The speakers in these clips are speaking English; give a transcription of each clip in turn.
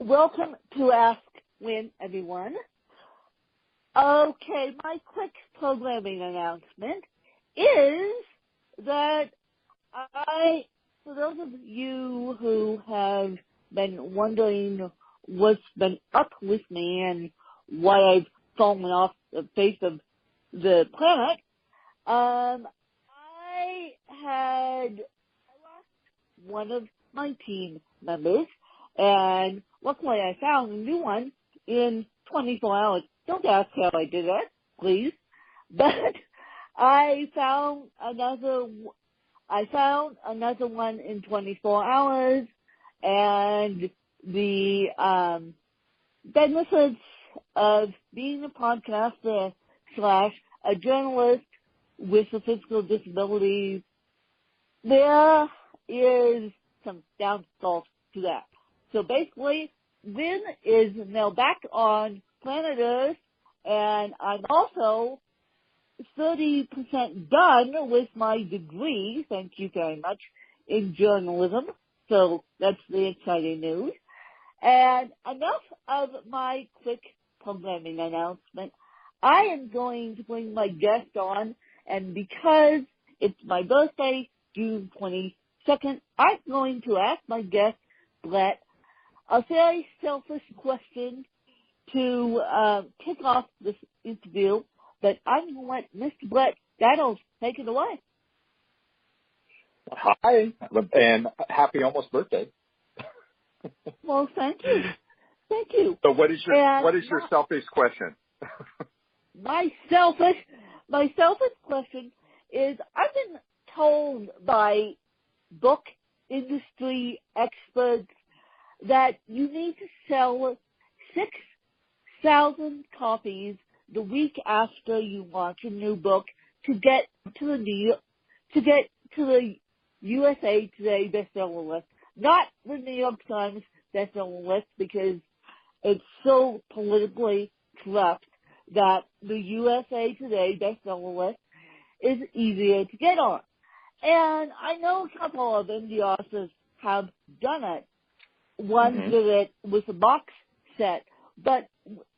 Welcome to Ask Win, everyone. Okay, my quick programming announcement is that for those of you who have been wondering what's been up with me and why I've fallen off the face of the planet, I lost one of my team members, and luckily I found a new one in 24 hours. Don't ask how I did that, please. But I found another one in 24 hours, and the benefits of being a podcaster / a journalist with a physical disability, there is some downfalls to that. So basically, Vin is now back on planet Earth, and I'm also 30% done with my degree, thank you very much, in journalism. So that's the exciting news. And enough of my quick programming announcement. I am going to bring my guest on, and because it's my birthday, June 22nd, I'm going to ask my guest, Brett, a very selfish question to kick off this interview, but I'm going to let Mr. Brett Daddles take it away. Hi, and happy almost birthday. Well, thank you. Thank you. So what is your selfish question? My selfish question is, I've been told by book industry experts that you need to sell 6,000 copies the week after you launch a new book to get to the USA Today bestseller list, not the New York Times bestseller list, because it's so politically corrupt that the USA Today bestseller list is easier to get on. And I know a couple of indie authors have done it. One did it with a box set. But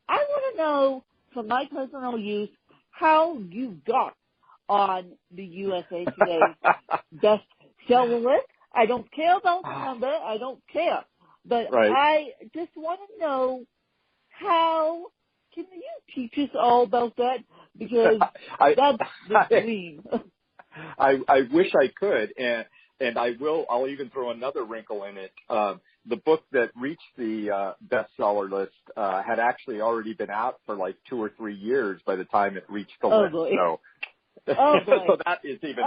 I want to know, for my personal use, how you got on the USA Today bestseller list. I don't care about the number. I don't care. But right. I just want to know how. Can you teach us all about that? Because that's the dream. I wish I could, and I will. I'll even throw another wrinkle in it. The book that reached the bestseller list had actually already been out for like 2 or 3 years by the time it reached the list. Boy. So, so that is even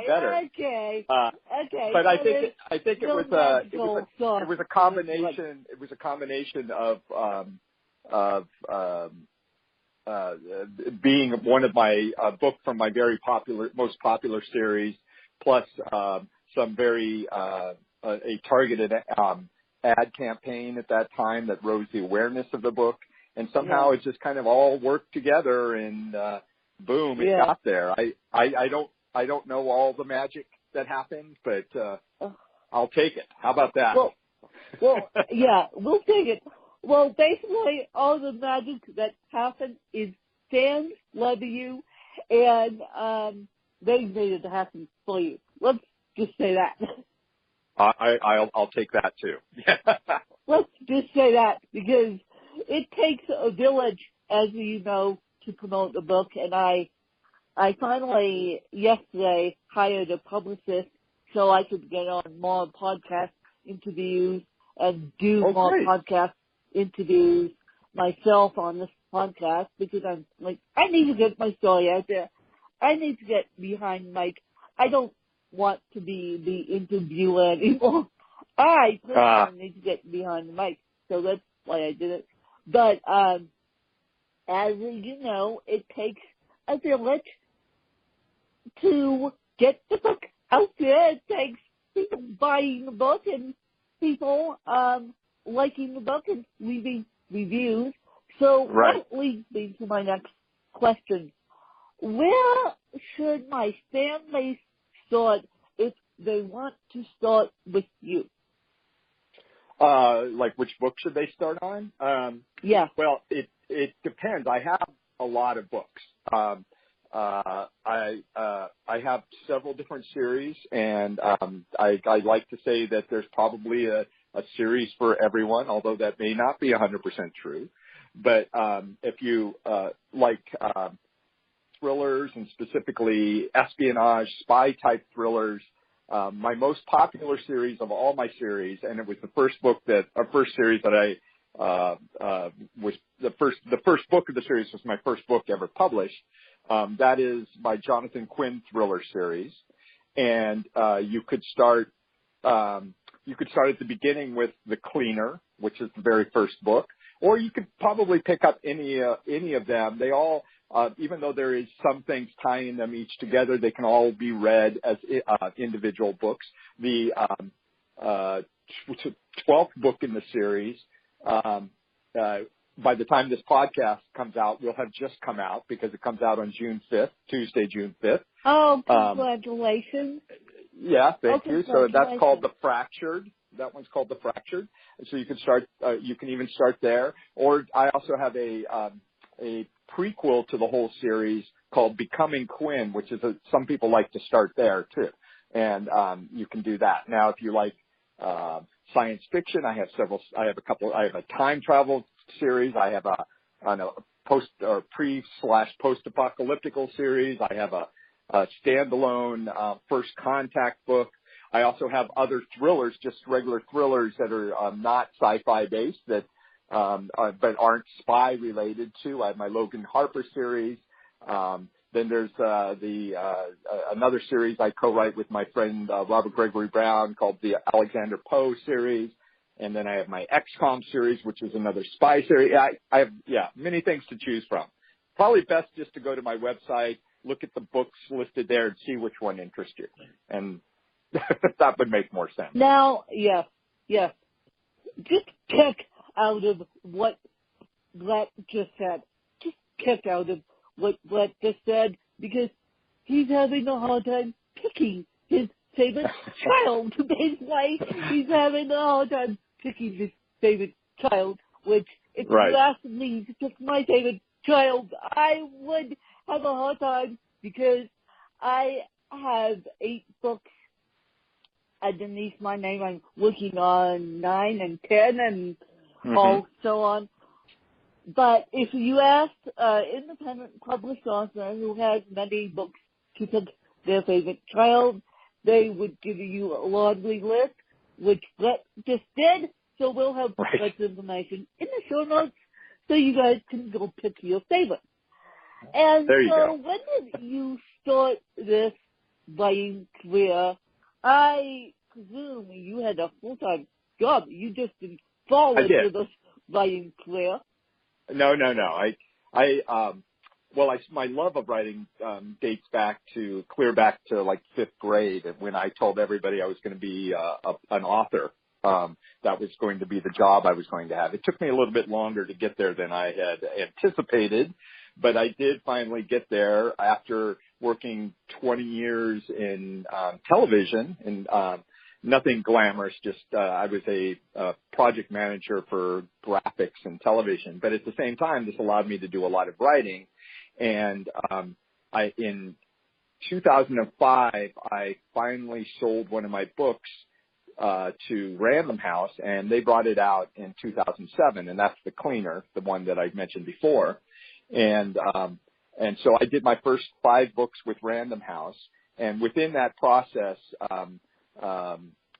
better. Okay. Okay. But I think it was a combination. It was a combination of being one of my book from my most popular series, plus some very a targeted ad campaign at that time that rose the awareness of the book, and somehow it just kind of all worked together, and boom, it got there. I don't know all the magic that happened, but I'll take it. How about that? Well, yeah, we'll take it. Well, basically, all the magic that happened is fans love you, and they made it happen for you. Let's just say that. I'll take that too. Let's just say that, because it takes a village, as you know, to promote a book, and I finally yesterday hired a publicist so I could get on more podcast interviews and do more podcast interviews myself on this podcast, because I'm like, I need to get my story out there. I need to get behind Mike. I don't want to be the interviewer anymore. I personally need to get behind the mic, so that's why I did it. But as you know, it takes a village to get the book out there. It takes people buying the book and people liking the book and leaving reviews. So that leads me to my next question. Where should my fan base start if they want to start with you? Like which book should they start on? Yeah. Well, it depends. I have a lot of books. I have several different series, and I like to say that there's probably a series for everyone, although that may not be 100% true. But if you like thrillers, and specifically espionage, spy-type thrillers, my most popular series of all my series, and it was the first series that I was the first book of the series was my first book ever published. That is my Jonathan Quinn thriller series, and you could start at the beginning with The Cleaner, which is the very first book, or you could probably pick up any of them. They all, even though there is some things tying them each together, they can all be read as individual books. The 12th book in the series, by the time this podcast comes out, will have just come out because it comes out on June 5th, Tuesday, June 5th. Oh, congratulations. Yeah, thank you. So that's called The Fractured. That one's called The Fractured. So you can start, you can even start there. Or I also have a prequel to the whole series called Becoming Quinn, which is some people like to start there too. And you can do that. Now, if you like science fiction, I have a time travel series. I have a pre/post-apocalyptical series. I have a standalone First Contact book. I also have other thrillers, just regular thrillers that are not sci-fi based, that but aren't spy related too. I have my Logan Harper series. Then there's another series I co-write with my friend Robert Gregory Brown called the Alexander Poe series. And then I have my XCOM series, which is another spy series. I have many things to choose from. Probably best just to go to my website, look at the books listed there, and see which one interests you. And that would make more sense. Now, yes. Just kick out of what Brett just said. Just kick out of what Brett just said, because he's having a hard time picking his favorite child. Basically, he's having a hard time picking his favorite child, which if you asked me to pick my favorite child, I would have a hard time, because I have 8 books underneath my name. I'm working on 9 and 10 and all so on. But if you asked independent published author who has many books to pick their favorite child, they would give you a laundry list, which Brett just did. So we'll have Brett's information in the show notes so you guys can go pick your favorite. And so when did you start this writing career? I presume you had a full-time job. You just didn't fall into this writing career. No. My love of writing dates clear back to like 5th grade, when I told everybody I was going to be an author. That was going to be the job I was going to have. It took me a little bit longer to get there than I had anticipated, but I did finally get there after working 20 years in television, and nothing glamorous, just I was a project manager for graphics and television. But at the same time, this allowed me to do a lot of writing. And in 2005, I finally sold one of my books to Random House, and they brought it out in 2007, and that's The Cleaner, the one that I mentioned before. And so I did my first 5 books with Random House, and within that process,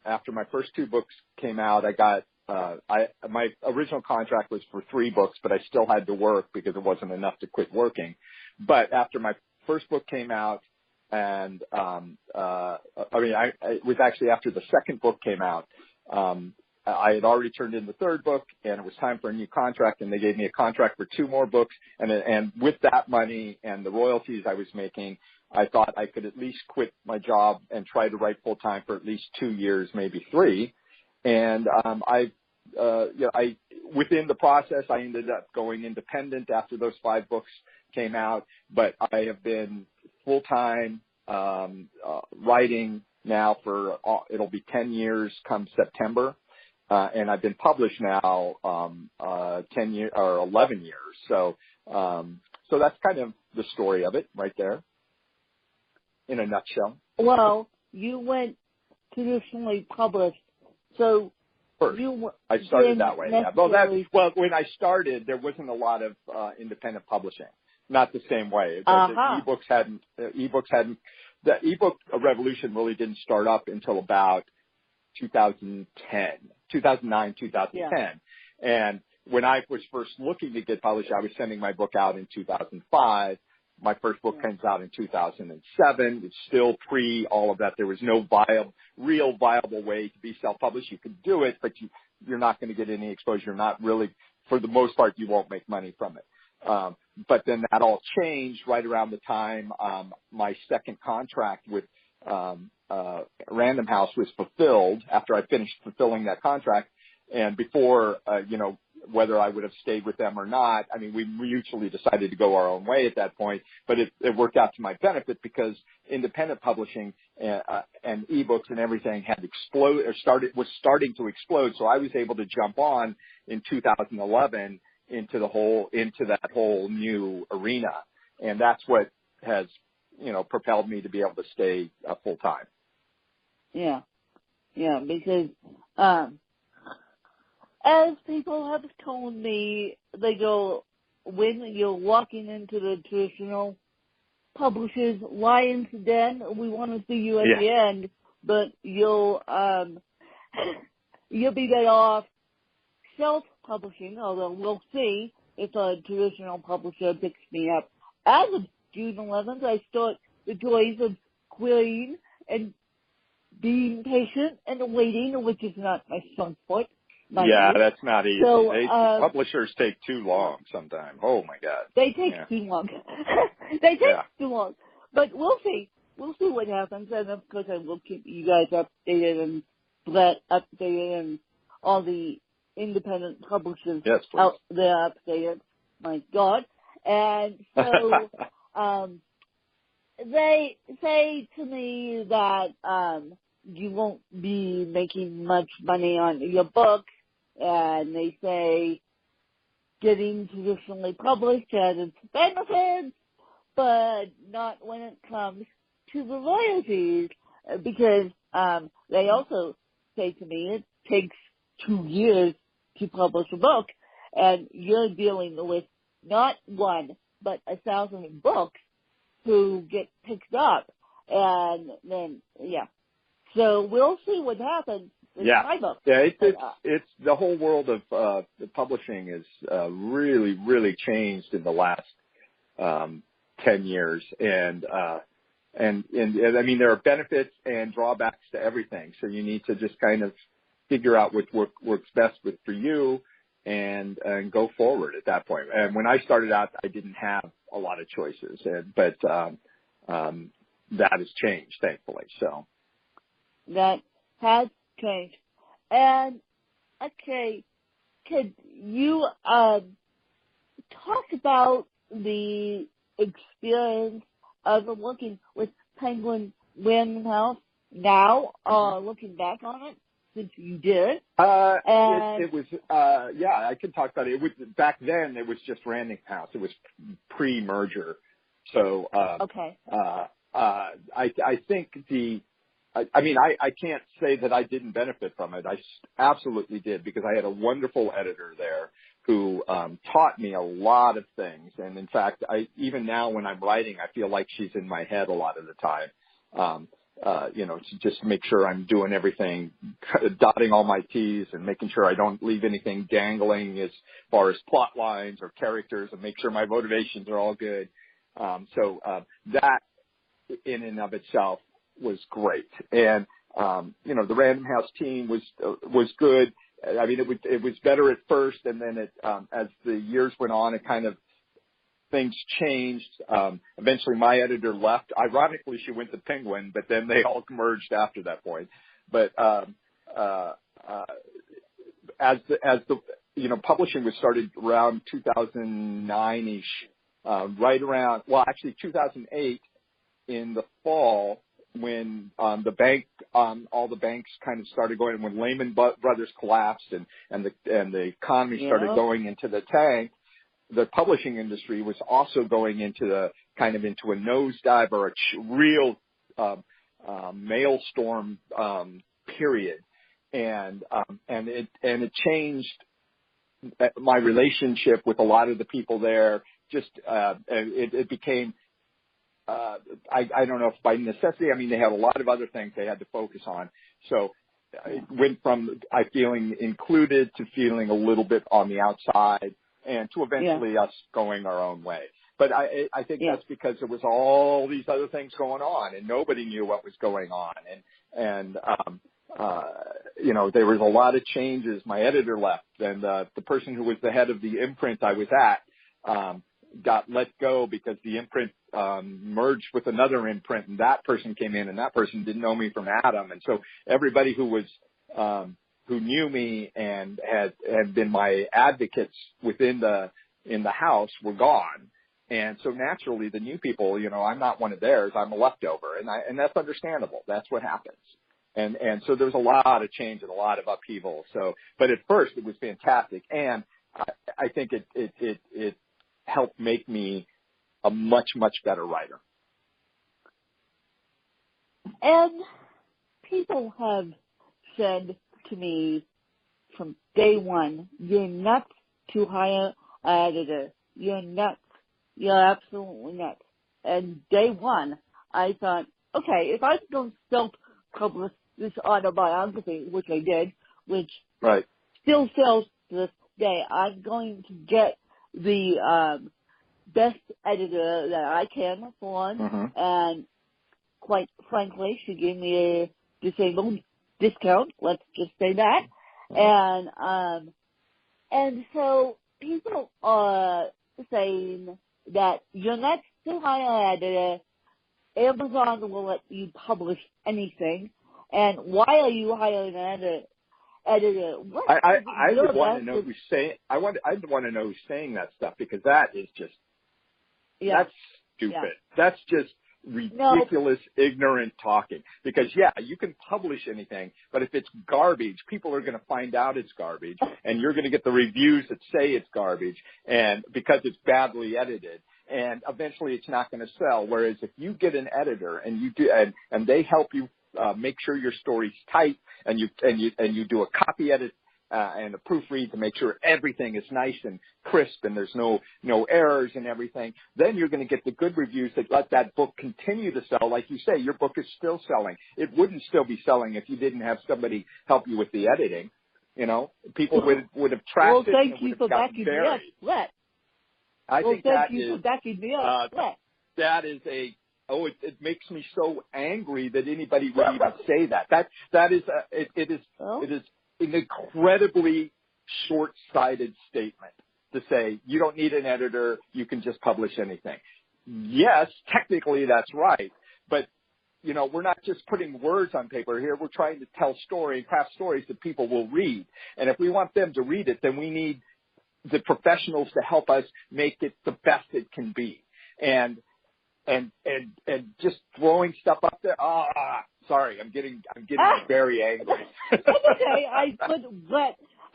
after my first 2 books came out, I got my original contract was for 3 books, but I still had to work because it wasn't enough to quit working. But after my first book came out, and it was actually after the second book came out, I had already turned in the 3rd book, and it was time for a new contract, and they gave me a contract for 2 more books. And with that money and the royalties I was making, I thought I could at least quit my job and try to write full time for at least 2 years, maybe 3. And within the process, I ended up going independent after those 5 books came out. But I have been full time writing now for it'll be 10 years come September. and I've been published now 10 years or 11 years. So that's kind of the story of it right there in a nutshell. Well, you went traditionally published, so First, I started that way. Yeah. Well, when I started, there wasn't a lot of independent publishing. Not the same way. The ebooks hadn't. The ebook revolution really didn't start up until about 2009, 2010. Yeah. And when I was first looking to get published, I was sending my book out in 2005. My first book comes out in 2007. It's still pre all of that. There was no real viable way to be self-published. You could do it, but you're not going to get any exposure. Not really, for the most part, you won't make money from it. But then that all changed right around the time my second contract with Random House was fulfilled, after I finished fulfilling that contract, and before whether I would have stayed with them or not. I mean, we mutually decided to go our own way at that point, but it worked out to my benefit because independent publishing and ebooks and everything had was starting to explode. So I was able to jump on in 2011 into that whole new arena, and that's what has propelled me to be able to stay full time. Yeah, because as people have told me, they go, when you're walking into the traditional publishers' lion's den, we want to see you at the end, but you'll be better off self-publishing, although we'll see if a traditional publisher picks me up. As of June 11th, I start the joys of querying and being patient and waiting, which is not my strong point. That's not easy. So, publishers take too long sometimes. Oh my God. They take too long. They take too long. But we'll see. We'll see what happens. And of course I will keep you guys updated and Brett updated and all the independent publishers out there updated. My God. And so, they say to me that, you won't be making much money on your book, and they say getting traditionally published has its benefits, but not when it comes to the royalties, because they also say to me it takes 2 years to publish a book, and you're dealing with not one, but 1,000 books who get picked up, and then, So we'll see what happens with my book. Yeah, it's the whole world of the publishing is really, really changed in the last 10 years, and I mean there are benefits and drawbacks to everything. So you need to just kind of figure out what works best for you, and go forward at that point. And when I started out, I didn't have a lot of choices, but that has changed, thankfully. So. That has changed. And, okay, could you talk about the experience of working with Penguin Random House now, looking back on it, since you did? It was, I could talk about it. It was, back then, it was just Random House. It was pre-merger. So, I think I can't say that I didn't benefit from it. I absolutely did, because I had a wonderful editor there who taught me a lot of things. And in fact, even now when I'm writing, I feel like she's in my head a lot of the time. To just make sure I'm doing everything, dotting all my T's and making sure I don't leave anything dangling as far as plot lines or characters, and make sure my motivations are all good. That in and of itself was great. And, the Random House team was good. I mean, it was better at first, and then as the years went on, it kind of, things changed. Eventually my editor left. Ironically, she went to Penguin, but then they all merged after that point. But, as the publishing was started around 2009-ish, right around, 2008 in the fall, all the banks kind of started going, when Lehman Brothers collapsed and the economy started going into the tank, the publishing industry was also going into a nosedive or a real maelstrom period, and it changed my relationship with a lot of the people there. Just it became I don't know if by necessity. I mean, they had a lot of other things they had to focus on. So it went from feeling included to feeling a little bit on the outside, and to eventually us going our own way. But I think that's because there was all these other things going on, and nobody knew what was going on. And there was a lot of changes. My editor left, and the person who was the head of the imprint I was at got let go because the imprint merged with another imprint, and that person came in, and that person didn't know me from Adam. And so everybody who knew me and had been my advocates in the house were gone. And so naturally the new people, I'm not one of theirs. I'm a leftover, and that's understandable. That's what happens. And so there's a lot of change and a lot of upheaval. So, but at first it was fantastic. And I think it helped make me a much, much better writer. And people have said to me from day one, you're nuts to hire an editor. You're nuts. You're absolutely nuts. And day one, I thought, okay, if I don't self-publish this autobiography, which I did, which still sells to this day, I'm going to get the best editor that I can afford. And quite frankly, she gave me a disabled discount. Let's just say that. And so people are saying that you're not to hire an editor. Amazon will let you publish anything. And why are you hiring an editor? I would want to know who's saying. I'd want to know who's saying that stuff, because that is just that's stupid. That's just ridiculous, ignorant talking. Because you can publish anything, but if it's garbage, people are going to find out it's garbage, and you're going to get the reviews that say it's garbage, and because it's badly edited, and eventually it's not going to sell. Whereas if you get an editor and you do, and they help you make sure your story's tight, and you do a copy edit and a proofread to make sure everything is nice and crisp and there's no errors and everything, then you're going to get the good reviews that let that book continue to sell. Like you say, your book is still selling. It wouldn't still be selling if you didn't have somebody help you with the editing. People would have tracked it. Well, thank you for backing me up. What? I think thank you for backing me up. That is it makes me so angry that anybody would even say that. It is an incredibly short-sighted statement to say you don't need an editor, you can just publish anything. Yes, technically that's right, but we're not just putting words on paper here. We're trying to tell craft stories that people will read. And if we want them to read it, then we need the professionals to help us make it the best it can be. And just throwing stuff up there. Sorry, I'm getting very angry. That's okay.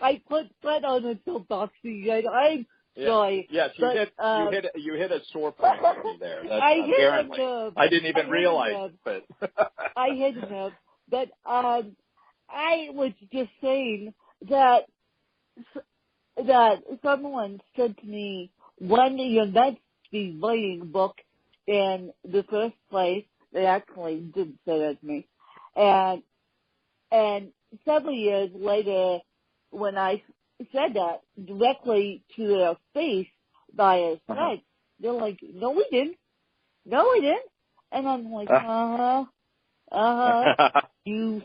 I put bread on a soapbox. I'm sorry. Yes, you hit a sore point for me there. That's, I hit a nerve. I didn't even realize it, but I hit a nerve. But I was just saying that someone said to me, when you're not be writing a book in the first place, they actually didn't say that to me. And several years later, when I said that directly to their face via Skype, they're like, no, we didn't. And I'm like, you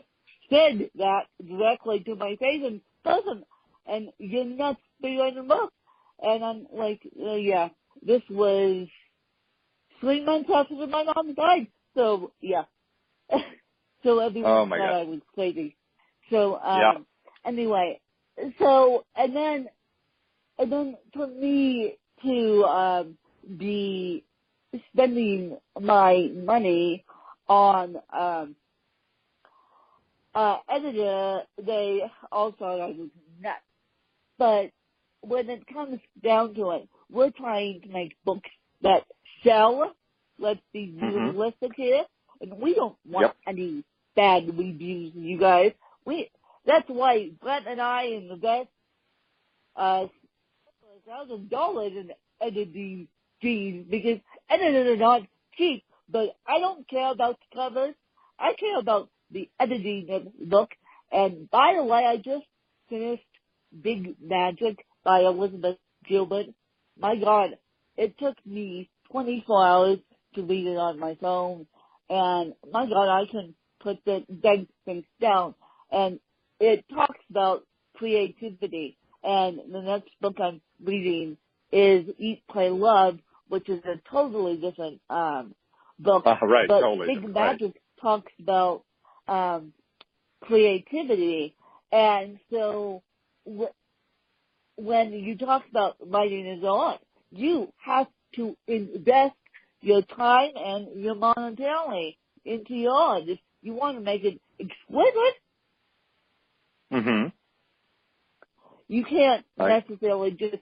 said that directly to my face in person, and you're not writing a book. And I'm like, this was 3 months after my mom died. So, so everyone thought I was crazy. So, anyway, and then for me to, be spending my money on editor, they all thought I was nuts. But when it comes down to it, we're trying to make books that sell. Let's be realistic here. And we don't want any bad reviews, you guys. That's why Brett and I invest $1,000 in editing fees, because editors are not cheap. But I don't care about the covers. I care about the editing of the book. And by the way, I just finished Big Magic by Elizabeth Gilbert. My God, it took me 24 hours to read it on my phone. And my God, I can put the dead things down. And it talks about creativity. And the next book I'm reading is Eat, Play, Love, which is a totally different book. Right, but totally Big Magic talks about creativity. And so when you talk about writing as art, you have to invest your time and your monetarily into your art. If you want to make it exquisite, you can't necessarily just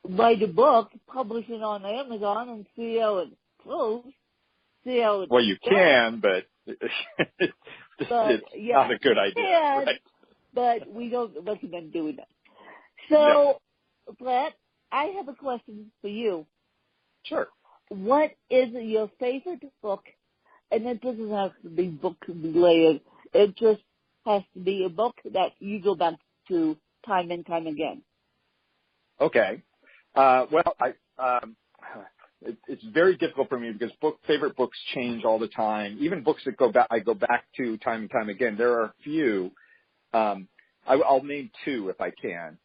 write a book, publish it on Amazon, and see how it goes. Well, you can, but it's not a good idea. Right? But we don't recommend doing that. So, Brett, I have a question for you. Sure. What is your favorite book? And it doesn't have to be book related. It just has to be a book that you go back to time and time again. Okay. It's very difficult for me because favorite books change all the time. Even books that I go back to time and time again. There are a few. I'll name two if I can.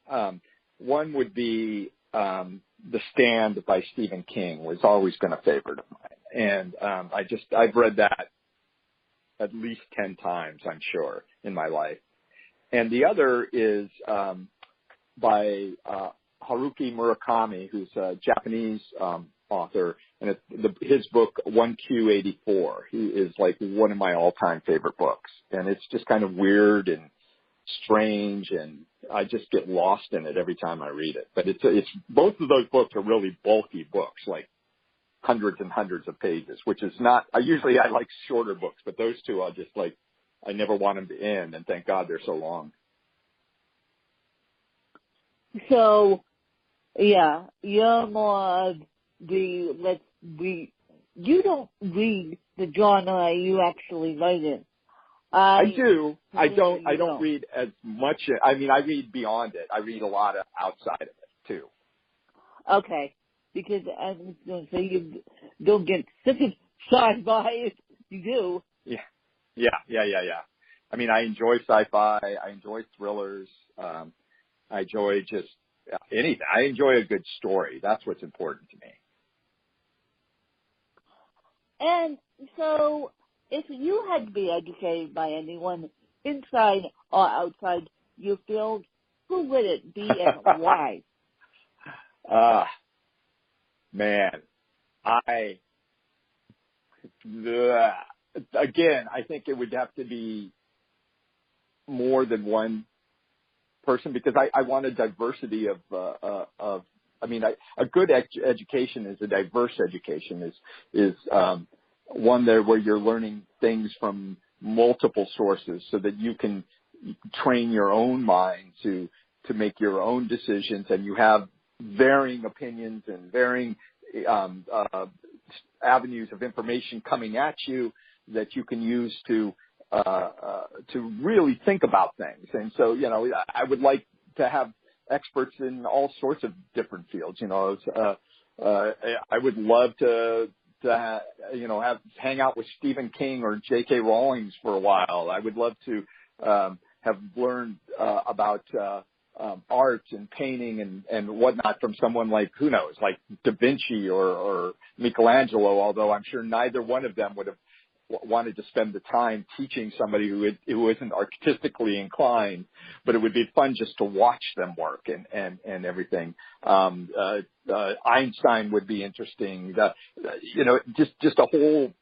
One would be The Stand by Stephen King, was always been a favorite of mine. And I've read that at least 10 times, I'm sure, in my life. And the other is by Haruki Murakami, who's a Japanese author, and his book 1Q84. He is like one of my all-time favorite books, and it's just kind of weird and strange, and I just get lost in it every time I read it. But it's both of those books are really bulky books, like hundreds and hundreds of pages, which is not. I like shorter books, but those two I never want them to end, and thank God they're so long. So, yeah, you're more of you don't read the genre you actually write in. I do. I don't read as much. I mean, I read beyond it. I read a lot outside of it too. Okay. Because I was going to say you don't get sick of sci-fi if you do. Yeah. I mean, I enjoy sci-fi. I enjoy thrillers. I enjoy just anything. I enjoy a good story. That's what's important to me. And so, if you had to be educated by anyone inside or outside your field, who would it be and why? Man, again, I think it would have to be more than one person, because I want a diversity of a good education is a diverse education, is one there where you're learning things from multiple sources so that you can train your own mind to make your own decisions, and you have varying opinions and varying avenues of information coming at you that you can use to really think about things. And so, I would like to have experts in all sorts of different fields. I would love to hang out with Stephen King or J.K. Rowling for a while. I would love to have learned about art and painting and whatnot from someone like, who knows, like Da Vinci or Michelangelo, although I'm sure neither one of them would have wanted to spend the time teaching somebody who isn't artistically inclined, but it would be fun just to watch them work and everything. Einstein would be interesting. Just a whole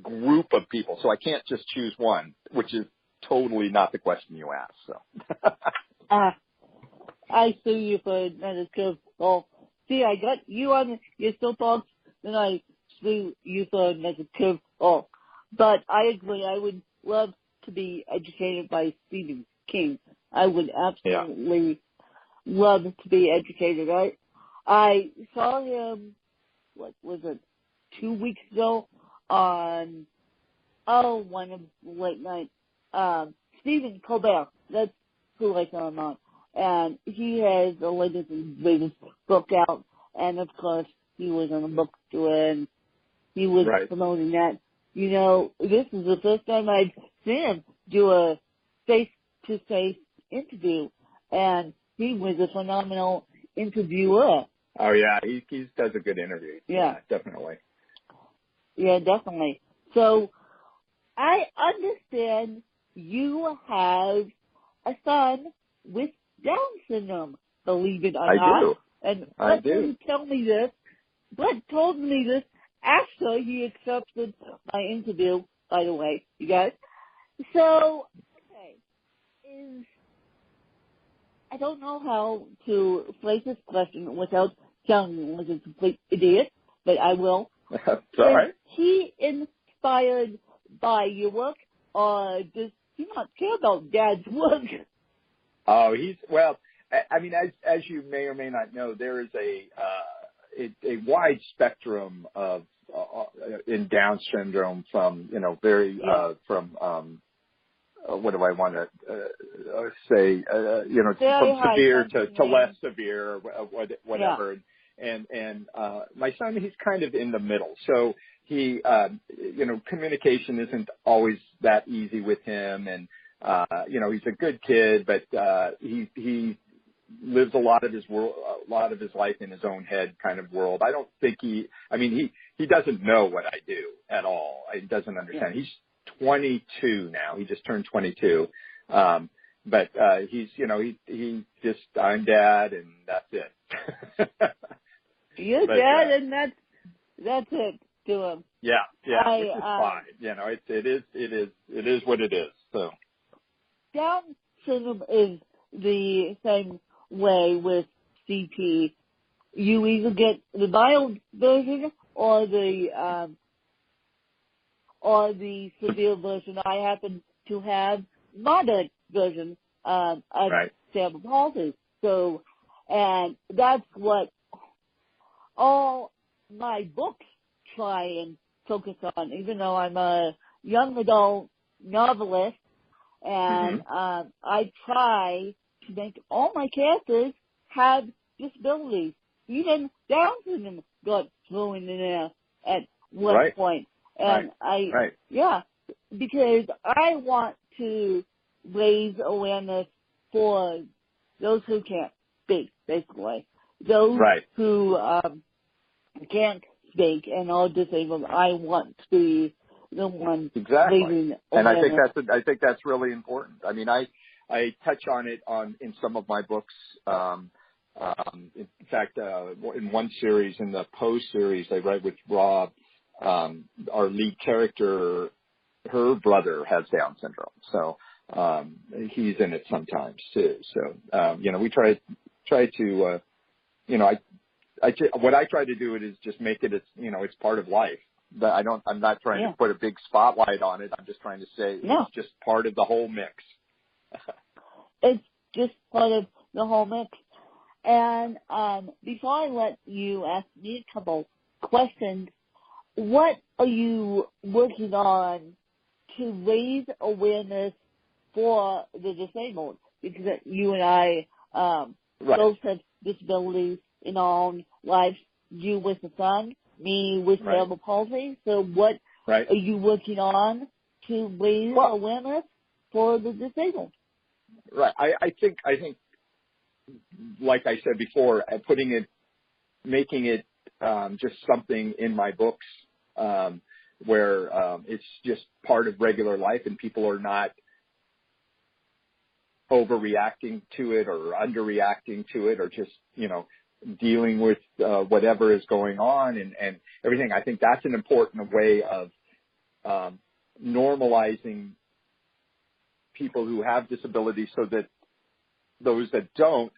group of people, so I can't just choose one, which is totally not the question you asked. So, I sue you for another curveball. See, I got you on your soapbox, then I sue you for another curveball. But I agree. I would love to be educated by Stephen King. I would absolutely love to be educated. I saw him, what was it, 2 weeks ago on, one of the late night, Stephen Colbert. That's who I saw him on. And he has the latest and greatest book out. And of course, he was on a book tour and he was promoting that. You know, this is the first time I've seen him do a face-to-face interview. And he was a phenomenal interviewer. Oh yeah, he does a good interview. Yeah, definitely. Yeah, definitely. So I understand you have a son with Down syndrome, believe it or not. I do. And I do. Brett told me this after he accepted my interview, by the way, you guys. So, okay, I don't know how to phrase this question without sounding like a complete idiot, but I will. That's all right. Is he inspired by your work, or does he not care about Dad's work? Oh, I mean, as you may or may not know, there is a wide spectrum of in Down syndrome from, what do I want to say, from severe to less severe, whatever. Yeah. And my son, he's kind of in the middle. So he, communication isn't always that easy with him. And, he's a good kid, but he lives a lot of his life in his own head kind of world. I don't think he doesn't know what I do at all. He doesn't understand. Yeah. He's 22 now. He just turned 22. But he's, he just, I'm Dad and that's it. You're Dad and that's it to him. Yeah. Which is fine. It is what it is. So. Down syndrome is the same way with CP. You either get the mild version or the severe version. I happen to have moderate version of cerebral palsy. So, and that's what all my books try and focus on, even though I'm a young adult novelist. And I try to make all my characters have disabilities. Even Down syndrome got thrown in there at one point. And because I want to raise awareness for those who can't speak, basically. Those who can't speak and are disabled, I want to be the one raising awareness. And I think that's really important. I mean, I touch on it in some of my books. In fact, in one series, in the Poe series I write with Rob, our lead character, her brother has Down syndrome, so he's in it sometimes too. So we try to what I try to do is just make it it's part of life. But I'm not trying to put a big spotlight on it. I'm just trying to say it's just part of the whole mix. It's just part of the whole mix. And before I let you ask me a couple questions, what are you working on to raise awareness for the disabled? Because you and I both have disabilities in our own lives. You with a son, me with cerebral palsy. So what are you working on to raise awareness for the disabled? Right. I think, like I said before, making it just something in my books where it's just part of regular life and people are not overreacting to it or underreacting to it or just, dealing with whatever is going on and everything. I think that's an important way of normalizing people who have disabilities so that those that don't,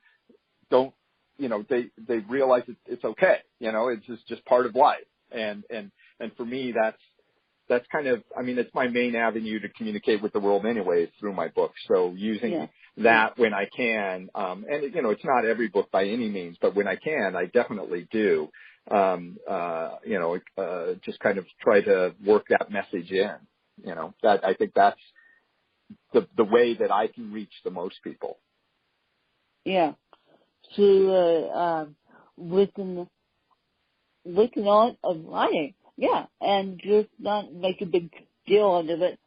they realize it's okay. It's just part of life. And for me, that's kind of, it's my main avenue to communicate with the world anyway, through my books. So using that when I can, and it's not every book by any means, but when I can, I definitely do, just kind of try to work that message in, that I think that's the way that I can reach the most people. Yeah. To, listen on of writing. Yeah. And just not make a big deal out of it.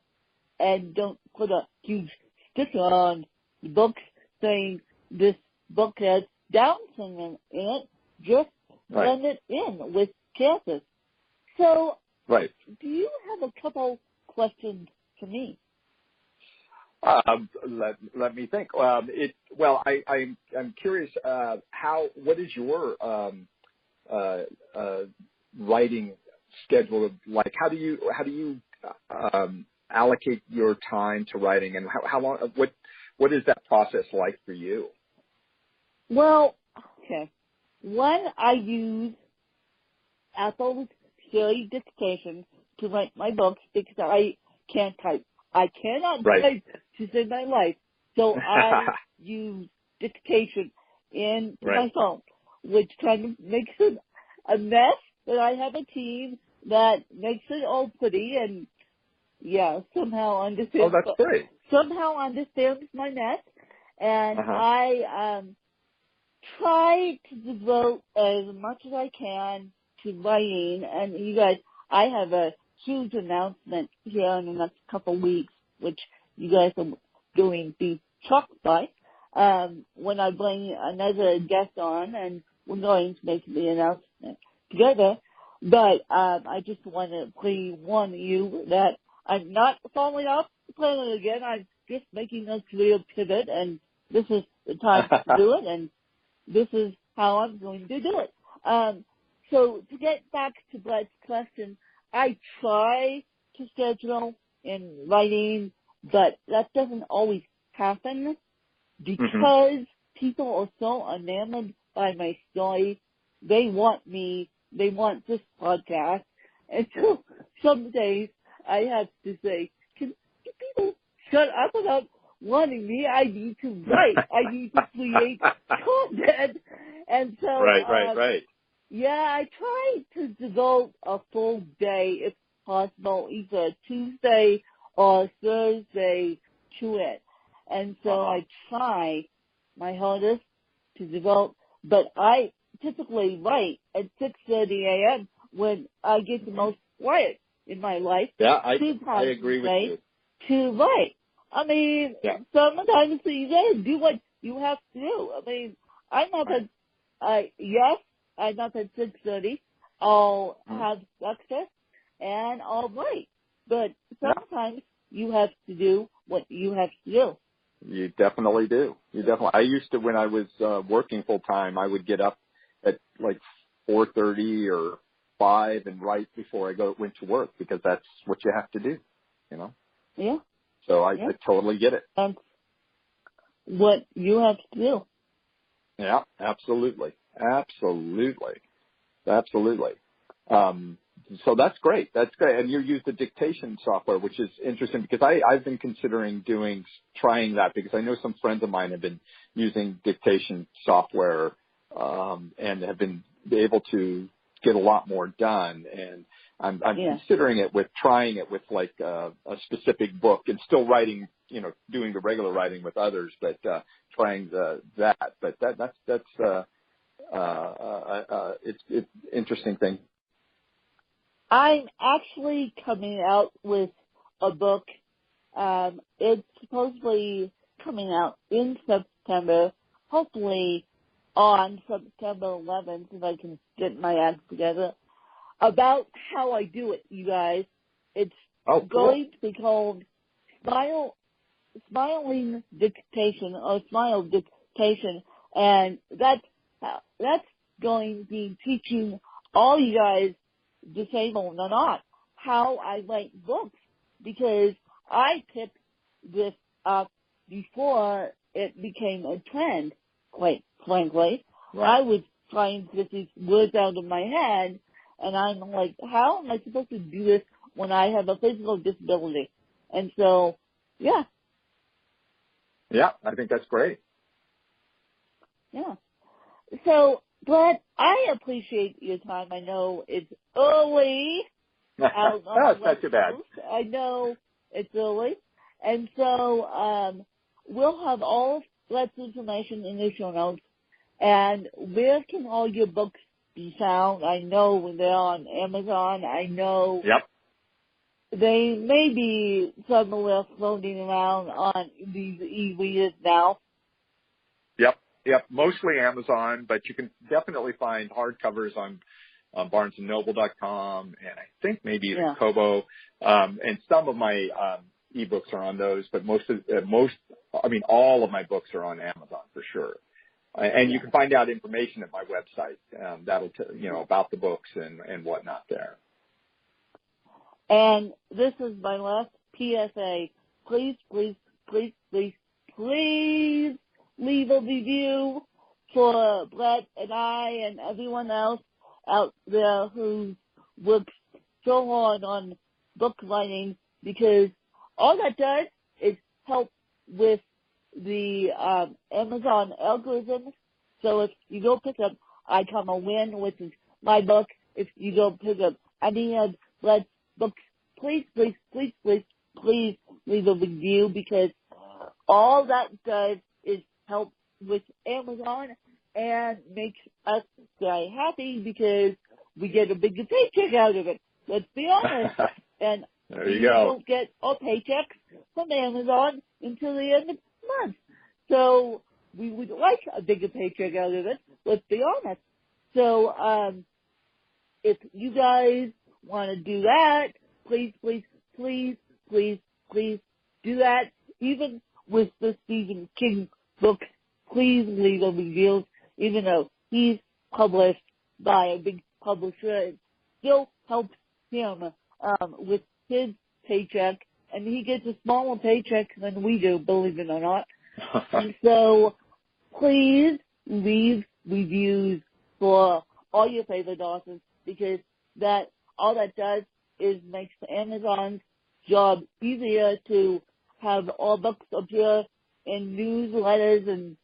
And don't put a huge sticker on the book saying this book has Down syndrome in it. Just blend it in with chances. So, do you have a couple questions for me? Let me think. I'm curious. What is your writing schedule like? How do you allocate your time to writing, and how long? What is that process like for you? Well, okay. When I use Apple's Siri dictation to write my books because I can't type. I cannot type to save my life. So I use dictation in my phone, which kind of makes it a mess, but I have a team that makes it all pretty and, somehow understands. Oh, that's great. Somehow understands my mess. And I try to devote as much as I can to writing. And you guys, I have a huge announcement here in the next couple of weeks, which you guys are going to be shocked by, when I bring another guest on, and we're going to make the announcement together. But I just want to pre-warn you that I'm not following up the plan again. I'm just making a clear pivot, and this is the time to do it, and this is how I'm going to do it. So to get back to Brett's question, I try to schedule in writing, but that doesn't always happen because people are so enamored by my story. They want this podcast. And so some days I have to say, can people shut up about wanting me? I need to write. I need to create content. And so, right. Yeah, I try to devote a full day, if possible, either Tuesday or Thursday to it. And so I try my hardest to devote, but I typically write at 6:30 a.m. when I get the most quiet in my life. Yeah, I agree with you. To write. Sometimes you gotta do what you have to do. I'm not I'm up at 6:30. I'll have breakfast and I'll write. But sometimes you have to do what you have to do. You definitely do. I used to, when I was working full time, I would get up at like 4:30 or 5 and write before I went to work because that's what you have to do, Yeah. So I totally get it. That's what you have to do. Yeah, absolutely. So that's great. And you use the dictation software, which is interesting because I've been considering trying that because I know some friends of mine have been using dictation software, and have been able to get a lot more done. And I'm considering trying it with like a specific book and still writing, doing the regular writing with others, but trying that. But that's it's interesting thing. I'm actually coming out with a book. It's supposedly coming out in September, hopefully on September 11th, if I can get my act together, about how I do it, you guys. It's going to be called Smiling Dictation, or Smile Dictation, and that's going to be teaching all you guys, disabled or not, how I write books, because I picked this up before it became a trend, quite frankly. Right. I was trying to get these words out of my head, and I'm like, how am I supposed to do this when I have a physical disability? And so, yeah. Yeah, I think that's great. Yeah. So, Brett, I appreciate your time. I know it's early out on No, the it's not West too bad. Coast. I know it's early. And so, we'll have all of Brett's information in the show notes. And where can all your books be found? I know they're on Amazon. I know Yep. they may be somewhere floating around on these e-readers now. Yep. Mostly Amazon, but you can definitely find hardcovers on BarnesandNoble.com, and I think maybe even Kobo. And some of my ebooks are on those, but all of my books are on Amazon for sure. And you can find out information at my website. That'll about the books and whatnot there. And this is my last PSA. Please, please, please, please, please leave a review for Brett and I and everyone else out there who works so hard on book writing, because all that does is help with the Amazon algorithms. So if you go pick up I Come a Win, which is my book, if you go pick up any of Brett's books, please, please, please, please, please leave a review, because all that does is help with Amazon and makes us very happy, because we get a bigger paycheck out of it. Let's be honest. And there you we go. don't get our paychecks from Amazon until the end of the month. So we would like a bigger paycheck out of it. Let's be honest. So if you guys want to do that, please, please, please, please, please do that. Even with the Stephen King book, please leave a review. Even though he's published by a big publisher, it still helps him with his paycheck, and he gets a smaller paycheck than we do, believe it or not. And so please leave reviews for all your favorite authors, because all that does is makes Amazon's job easier to have all books appear in newsletters and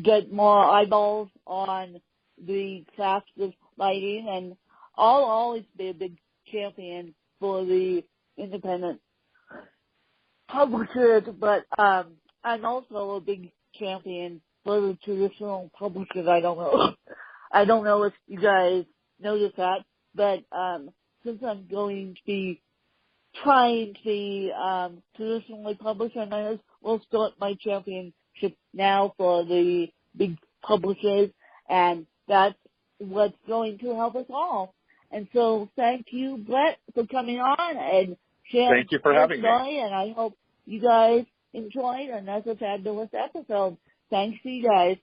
get more eyeballs on the craft of writing. And I'll always be a big champion for the independent publishers, but I'm also a big champion for the traditional publishers. I don't know if you guys notice that, but since I'm going to be trying to traditionally publish, and I will start my championship now for the big publishers, and that's what's going to help us all. And so thank you, Brett, for coming on and sharing. Thank you for having me. And I hope you guys enjoyed another fabulous episode. Thanks to you guys.